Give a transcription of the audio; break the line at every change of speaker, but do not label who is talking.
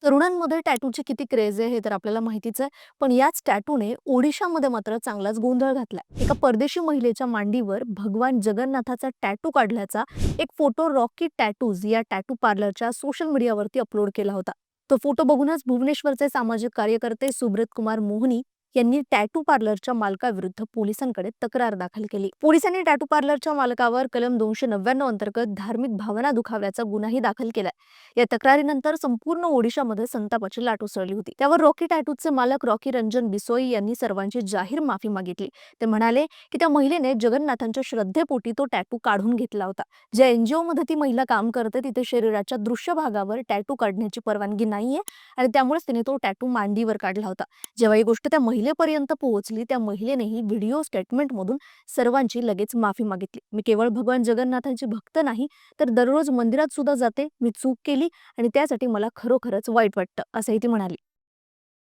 तरुणांमध्ये टॅटूची किती क्रेज आहे हे तर आपल्याला माहितीच आहे. पण याच टॅटूने ओडिशामध्ये मात्र चांगलाच गोंधळ घातलाय. एका परदेशी महिलेच्या मांडीवर भगवान जगन्नाथाचा टॅटू काढल्याचा एक फोटो रॉकी टॅटूज या टॅटू पार्लरच्या सोशल मीडियावरती अपलोड केला होता. तो फोटो बघूनच भुवनेश्वरचे सामाजिक कार्यकर्ते सुब्रत कुमार मोहनी यांनी टॅटू पार्लरच्या मालकाविरुद्ध पोलिसांकडे तक्रार दाखल केली. पोलिसांनी टॅटू पार्लरच्या मालकावर कलम 299 अंतर्गत धार्मिक भावना दुखावल्याचा गुन्हाही दाखल केलाय. या तक्रारीनंतर संपूर्ण ओडिशामध्ये संतापाची लाट उसळली होती. त्यावर रॉकी टॅटूचे मालक रॉकी रंजन बिसोई यांनी सर्वांची जाहीर माफी मागितली. ते म्हणाले की त्या महिलेने जगन्नाथांच्या श्रद्धेपोटी तो टॅटू काढून घेतला होता. ज्या एनजीओ मध्ये ती महिला काम करते तिथे शरीराच्या दृश्य भागावर टॅटू काढण्याची परवानगी नाहीये आणि त्यामुळेच तिने तो टॅटू मांडीवर काढला होता. जेव्हा ही गोष्ट त्या महिलेपर्यंत पोहोचली त्या महिलेनेही व्हिडिओ स्टेटमेंटमधून सर्वांची लगेच माफी मागितली. मी केवळ भगवान जगन्नाथांची भक्त नाही तर दररोज मंदिरात सुद्धा जाते. मी चूक केली आणि त्यासाठी मला खरोखरच वाईट वाटतं, असंही ती म्हणाली.